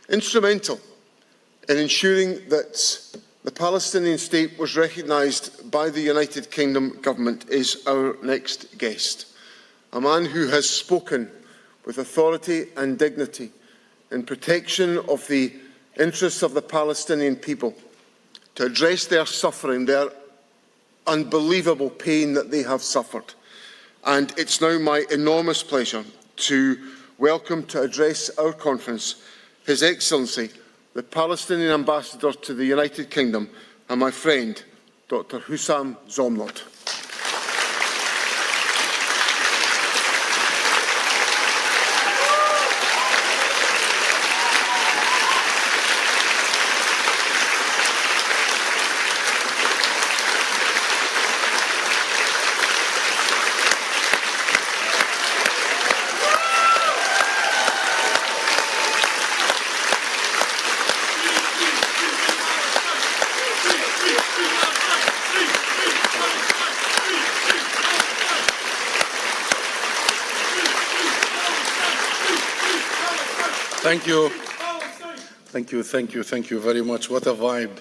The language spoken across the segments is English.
Instrumental in ensuring that the Palestinian state was recognised by the United Kingdom government is our next guest, a man who has spoken with authority and dignity in protection of the interests of the Palestinian people, to address their suffering, their unbelievable pain that they have suffered. And it's now my enormous pleasure to welcome to address our conference His Excellency, the Palestinian Ambassador to the United Kingdom, and my friend, Dr. Husam Zomlot. Thank you. Thank you very much. What a vibe.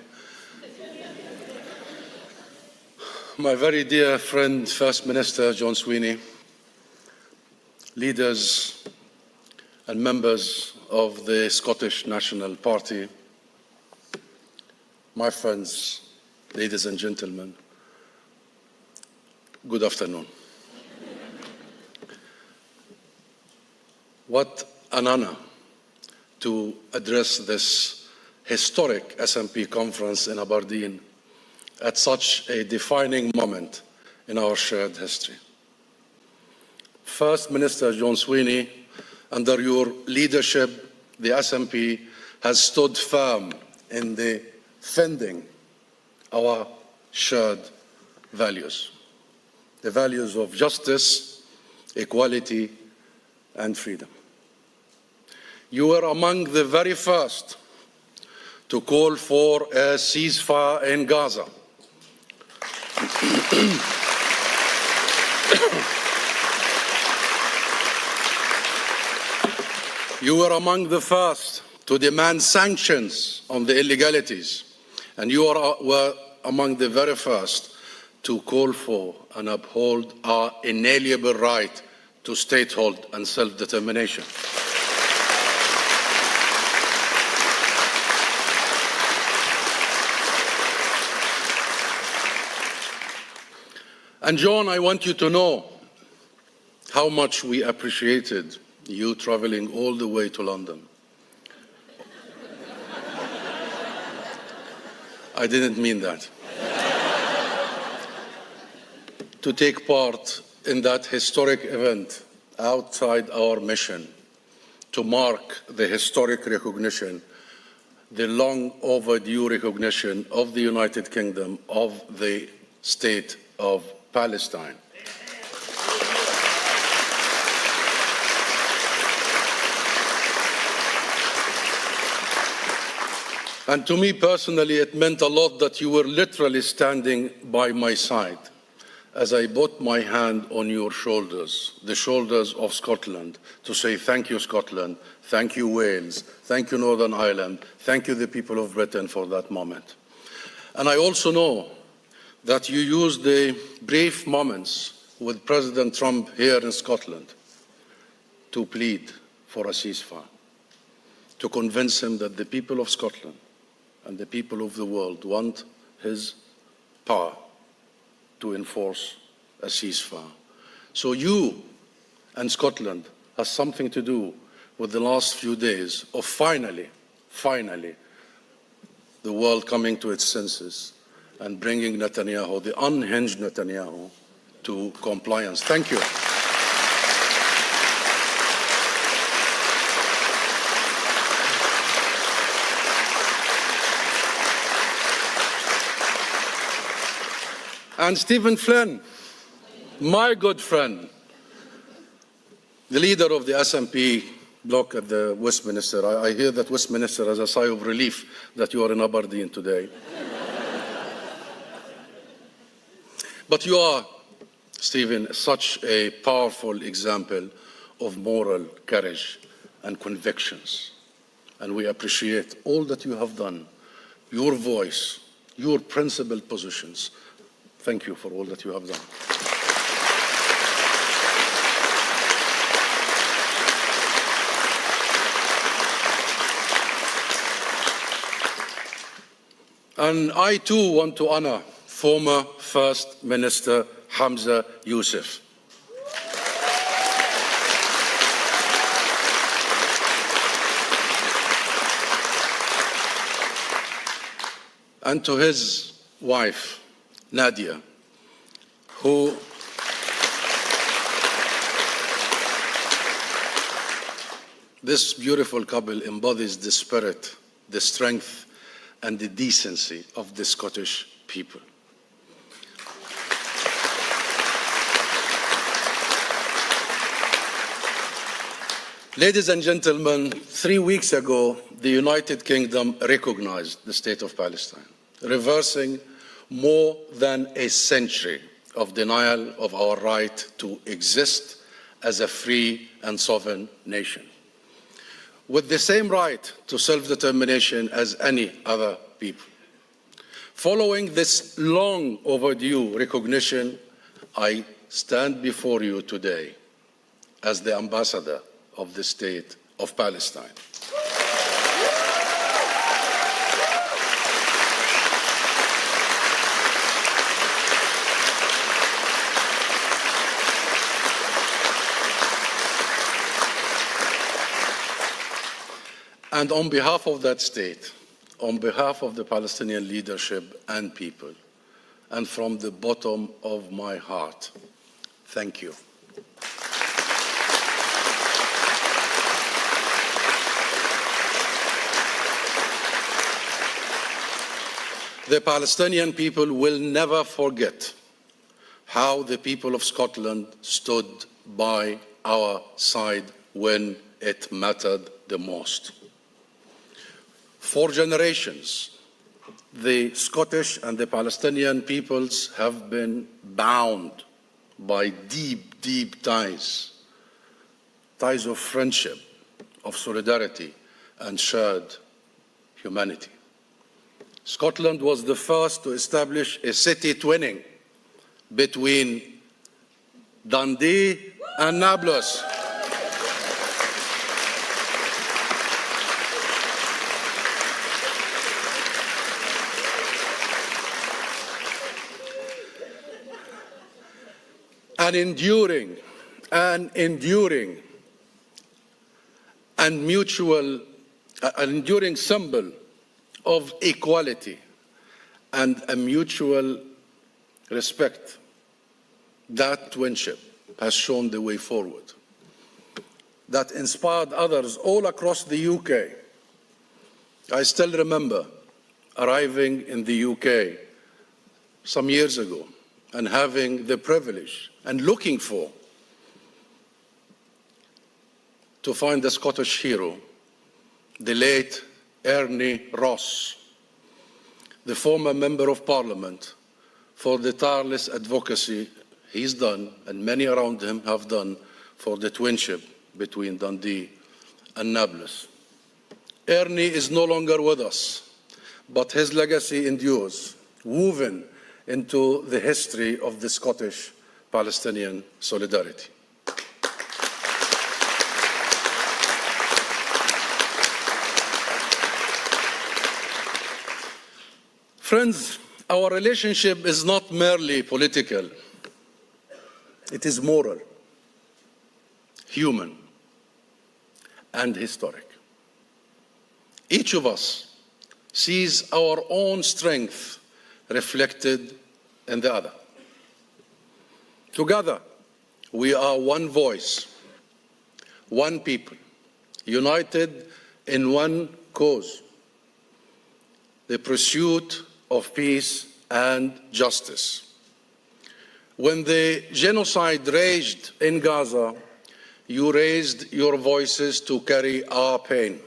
My very dear friend, First Minister John Swinney, leaders and members of the Scottish National Party, my friends, ladies and gentlemen, good afternoon. What an honor to address this historic SNP conference in Aberdeen at such a defining moment in our shared history. First Minister John Swinney, under your leadership, the SNP has stood firm in defending our shared values, the values of justice, equality, and freedom. You were among the very first to call for a ceasefire in Gaza. You were among the first to demand sanctions on the illegalities, and you were among the very first to call for and uphold our inalienable right to statehood and self-determination. And John, I want you to know how much we appreciated you traveling all the way to London. I didn't mean that. To take part in that historic event outside our mission, to mark the historic recognition, the long overdue recognition of the United Kingdom of the state of Palestine. And to me personally, it meant a lot that you were literally standing by my side as I put my hand on your shoulders, the shoulders of Scotland, to say thank you, Scotland, thank you, Wales, thank you, Northern Ireland, thank you, the people of Britain, for that moment. And I also know that you used the brief moments with President Trump here in Scotland to plead for a ceasefire, to convince him that the people of Scotland and the people of the world want his power to enforce a ceasefire. So you and Scotland has something to do with the last few days of finally, the world coming to its senses and bringing Netanyahu, the unhinged Netanyahu, to compliance. Thank you. And Stephen Flynn, my good friend, the leader of the SNP bloc at the Westminster. I hear that Westminster has a sigh of relief that you are in Aberdeen today. But you are, Stephen, such a powerful example of moral courage and convictions. and we appreciate all that you have done, your voice, your principled positions. Thank you for all that you have done. And I too want to honor former First Minister Hamza Youssef. And to his wife, Nadia, who this beautiful couple embodies the spirit, the strength, and the decency of the Scottish people. Ladies and gentlemen, 3 weeks ago, the United Kingdom recognized the State of Palestine, reversing more than a century of denial of our right to exist as a free and sovereign nation, with the same right to self-determination as any other people. Following this long overdue recognition, I stand before you today as the ambassador of the State of Palestine. And on behalf of that state, on behalf of the Palestinian leadership and people, and from the bottom of my heart, thank you. The Palestinian people will never forget how the people of Scotland stood by our side when it mattered the most. For generations, the Scottish and the Palestinian peoples have been bound by deep, deep ties, ties of friendship, of solidarity, and shared humanity. Scotland was the first to establish a city twinning between Dundee and Nablus. An enduring symbol of equality and a mutual respect. That twinship has shown the way forward. That inspired others all across the UK. I still remember arriving in the UK some years ago and having the privilege and looking to find the Scottish hero, the late Ernie Ross, the former Member of Parliament, for the tireless advocacy he's done and many around him have done for the twinship between Dundee and Nablus. Ernie is no longer with us, but his legacy endures, woven into the history of the Scottish-Palestinian solidarity. Friends, our relationship is not merely political. It is moral, human, and historic. Each of us sees our own strength reflected in the other. Together, we are one voice, one people, united in one cause, the pursuit of peace and justice. When the genocide raged in Gaza, you raised your voices to carry our pain.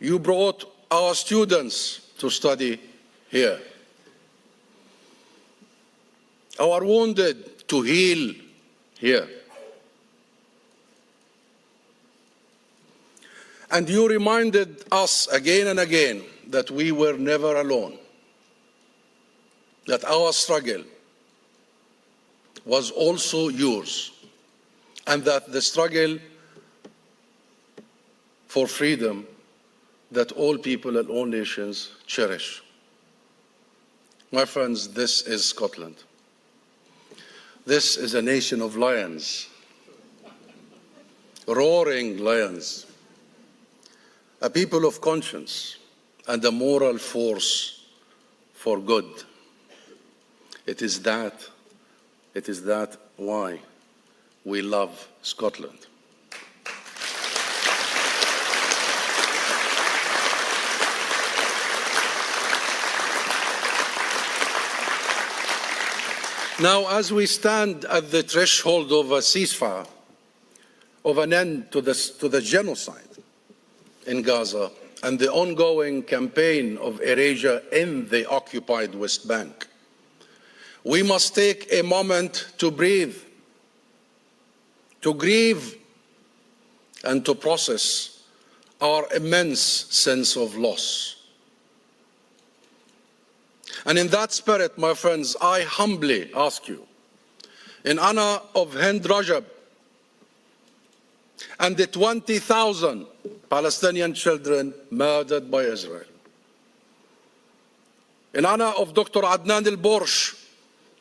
You brought our students to study here, our wounded to heal here. And you reminded us again and again that we were never alone, that our struggle was also yours, and that the struggle for freedom that all people and all nations cherish. My friends, this is Scotland. This is a nation of lions, roaring lions, a people of conscience and a moral force for good. It is that why we love Scotland. Now, as we stand at the threshold of a ceasefire, of an end to the genocide in Gaza and the ongoing campaign of erasure in the occupied West Bank, we must take a moment to breathe, to grieve, and to process our immense sense of loss. And in that spirit, my friends, I humbly ask you, in honor of Hind Rajab and the 20,000 Palestinian children murdered by Israel, in honor of Dr. Adnan al-Borsh,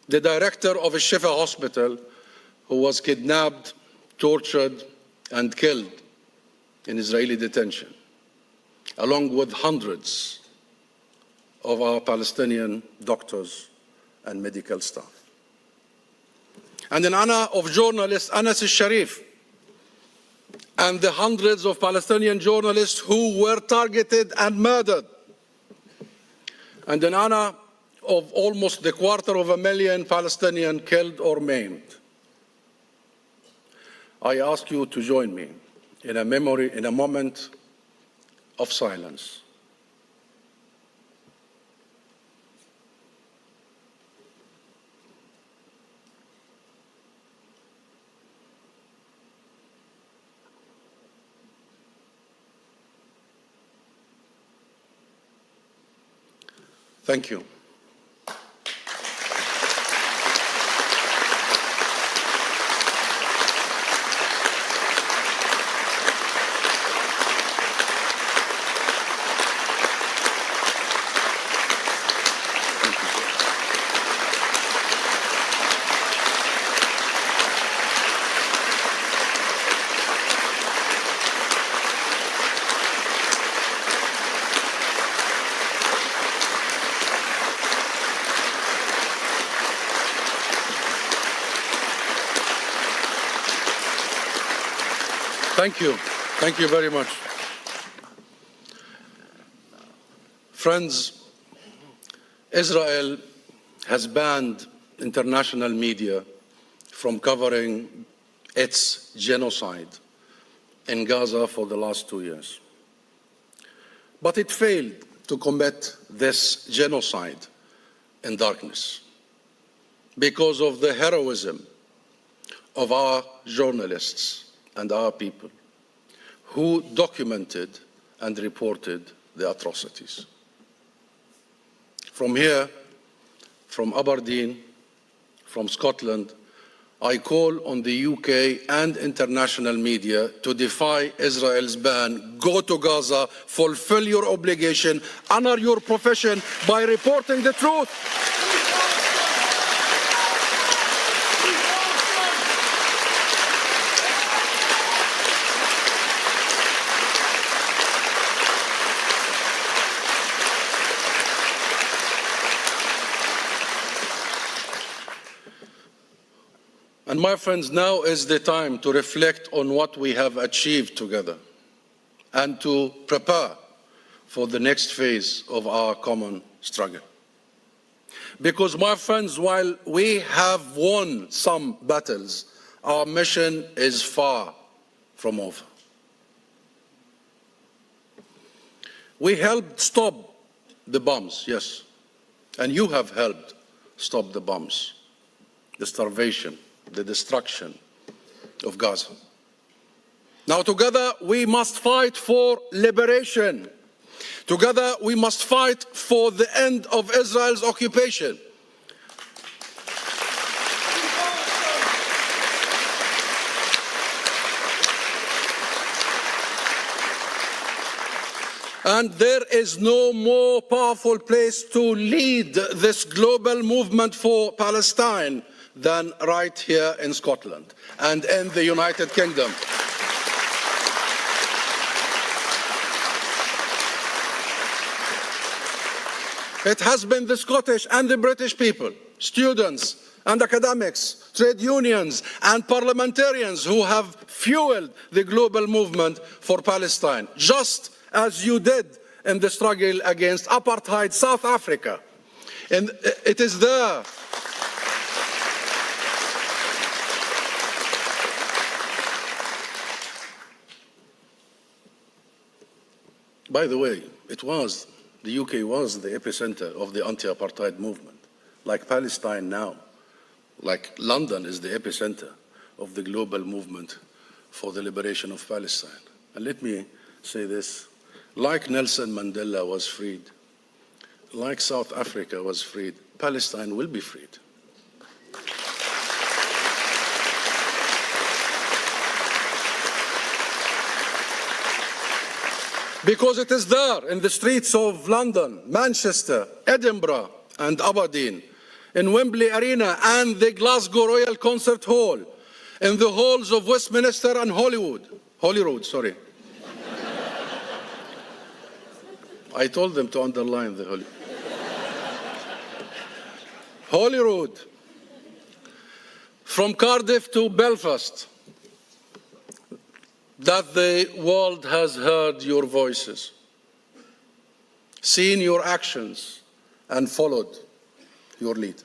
the director of Al-Shifa Hospital, who was kidnapped, tortured, and killed in Israeli detention, along with hundreds of our Palestinian doctors and medical staff. And in honor of journalist Anas al-Sharif and the hundreds of Palestinian journalists who were targeted and murdered. And in honor of almost 250,000 Palestinians killed or maimed. I ask you to join me in a moment of silence. Thank you. Thank you. Thank you very much. Friends, Israel has banned international media from covering its genocide in Gaza for the last 2 years. But it failed to combat this genocide in darkness because of the heroism of our journalists and our people who documented and reported the atrocities. From here, from Aberdeen, from Scotland, I call on the UK and international media to defy Israel's ban. Go to Gaza, fulfill your obligation, honor your profession by reporting the truth. And my friends, now is the time to reflect on what we have achieved together and to prepare for the next phase of our common struggle. Because, my friends, while we have won some battles, our mission is far from over. We helped stop the bombs, yes, and you have helped stop the bombs, the starvation, the destruction of Gaza. Now, together, we must fight for liberation. Together, we must fight for the end of Israel's occupation. And there is no more powerful place to lead this global movement for Palestine than right here in Scotland and in the United Kingdom. It has been the Scottish and the British people, students and academics, trade unions and parliamentarians who have fueled the global movement for Palestine, just as you did in the struggle against apartheid South Africa. And it is there. By the way, the UK was the epicenter of the anti-apartheid movement, like Palestine now, like London is the epicenter of the global movement for the liberation of Palestine. And let me say this, like Nelson Mandela was freed, like South Africa was freed, Palestine will be freed. Because it is there in the streets of London, Manchester, Edinburgh and Aberdeen, in Wembley Arena and the Glasgow Royal Concert Hall, in the halls of Westminster and Holyrood. I told them to underline the Holyrood. From Cardiff to Belfast, that the world has heard your voices, seen your actions, and followed your lead.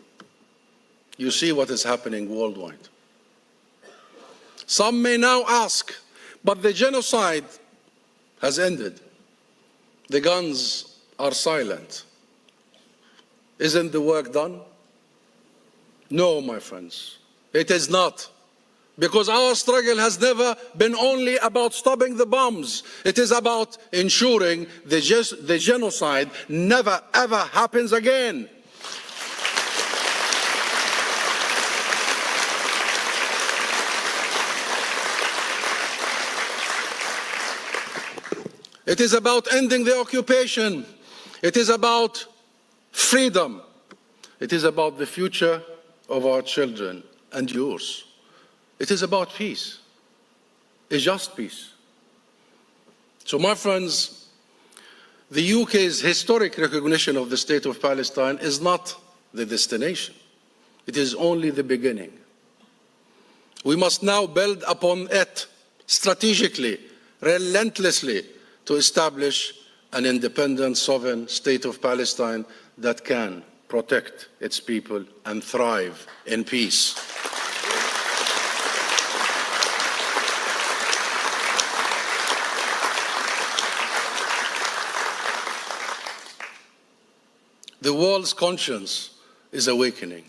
You see what is happening worldwide. Some may now ask, but the genocide has ended. The guns are silent. Isn't the work done? No, my friends, it is not. Because our struggle has never been only about stopping the bombs. It is about ensuring the genocide never ever happens again. It is about ending the occupation. It is about freedom. It is about the future of our children and yours. It is about peace, a just peace. So, my friends, the UK's historic recognition of the State of Palestine is not the destination. It is only the beginning. We must now build upon it strategically, relentlessly, to establish an independent, sovereign State of Palestine that can protect its people and thrive in peace. The world's conscience is awakening.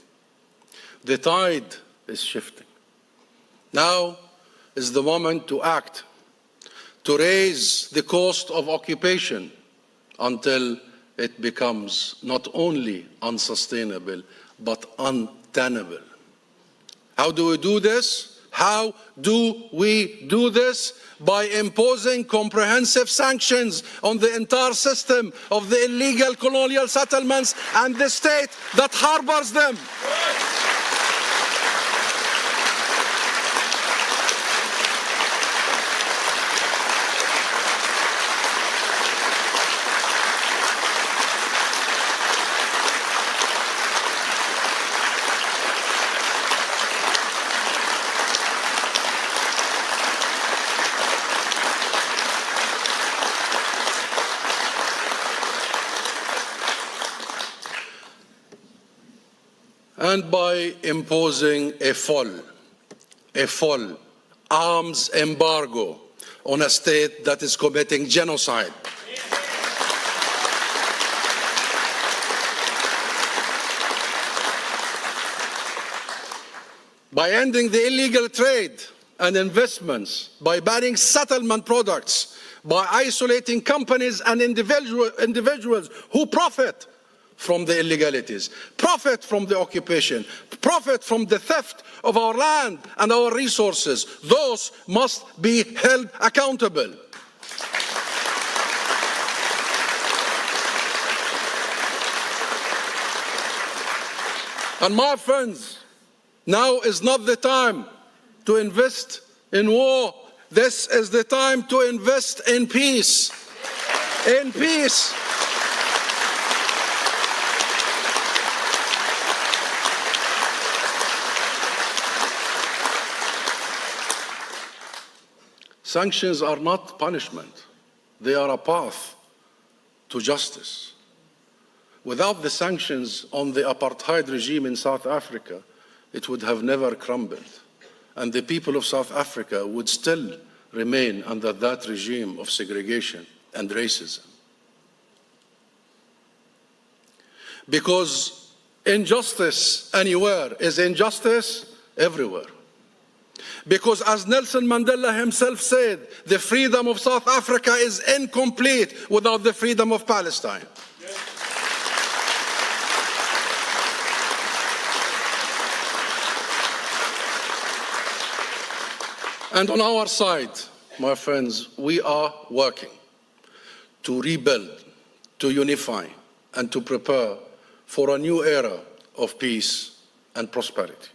The tide is shifting. Now is the moment to act, to raise the cost of occupation until it becomes not only unsustainable, but untenable. How do we do this? How do we do this? By imposing comprehensive sanctions on the entire system of the illegal colonial settlements and the state that harbors them. And by imposing a full arms embargo on a state that is committing genocide. By ending the illegal trade and investments, by banning settlement products, by isolating companies and individuals who profit from the illegalities, profit from the occupation, profit from the theft of our land and our resources. Those must be held accountable. And my friends, now is not the time to invest in war. This is the time to invest in peace. In peace. Sanctions are not punishment. They are a path to justice. Without the sanctions on the apartheid regime in South Africa, it would have never crumbled. And the people of South Africa would still remain under that regime of segregation and racism. Because injustice anywhere is injustice everywhere. Because as Nelson Mandela himself said, the freedom of South Africa is incomplete without the freedom of Palestine. And on our side, my friends, we are working to rebuild, to unify, and to prepare for a new era of peace and prosperity.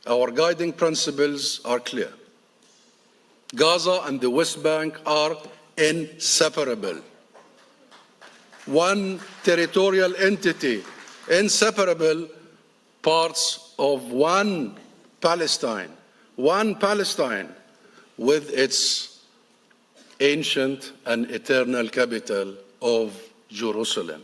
Our guiding principles are clear. Gaza and the West Bank are inseparable. One territorial entity, inseparable parts of one Palestine with its ancient and eternal capital of Jerusalem.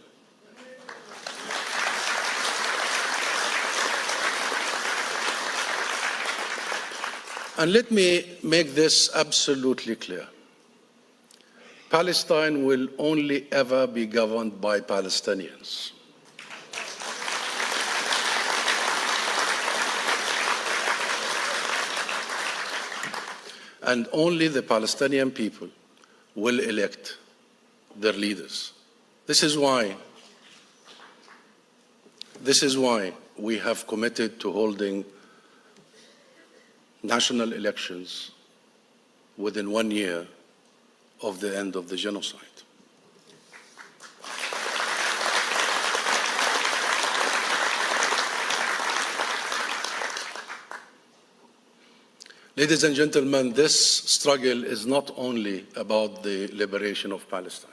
And let me make this absolutely clear. Palestine will only ever be governed by Palestinians. And only the Palestinian people will elect their leaders. This is why we have committed to holding national elections within 1 year of the end of the genocide. Ladies and gentlemen, this struggle is not only about the liberation of Palestine.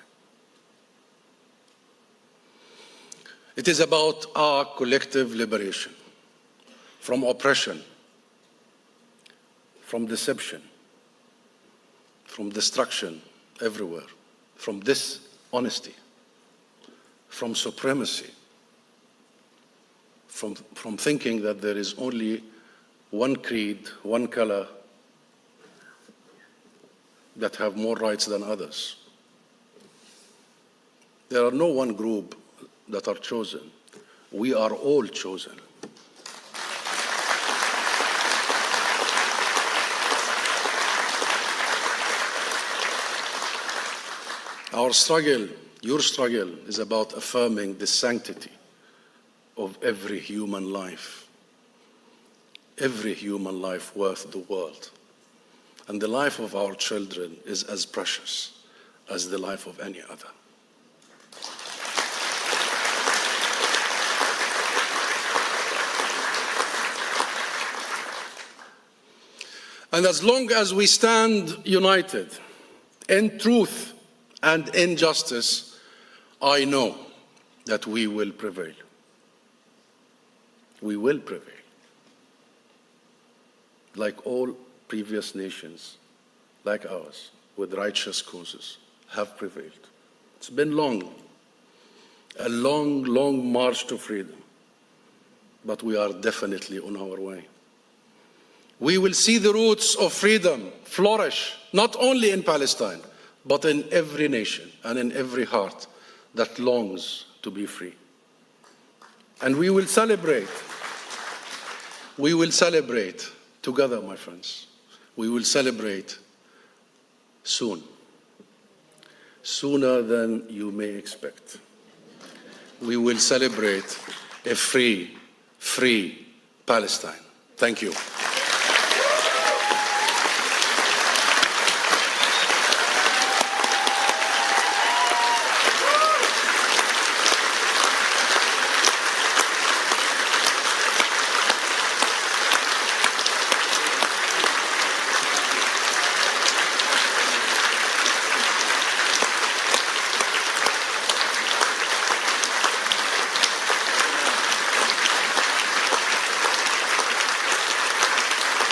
It is about our collective liberation from oppression, from deception, from destruction everywhere, from dishonesty, from supremacy, from thinking that there is only one creed, one color that have more rights than others. There are no one group that are chosen. We are all chosen. Our struggle, your struggle, is about affirming the sanctity of every human life worth the world. And the life of our children is as precious as the life of any other. And as long as we stand united in truth and in justice, I know that we will prevail. We will prevail. Like all previous nations, like ours, with righteous causes, have prevailed. It's been long, a long, long march to freedom, but we are definitely on our way. We will see the roots of freedom flourish, not only in Palestine, but in every nation and in every heart that longs to be free. And we will celebrate together, my friends. we will celebrate soon, sooner than you may expect. We will celebrate a free Palestine. Thank you.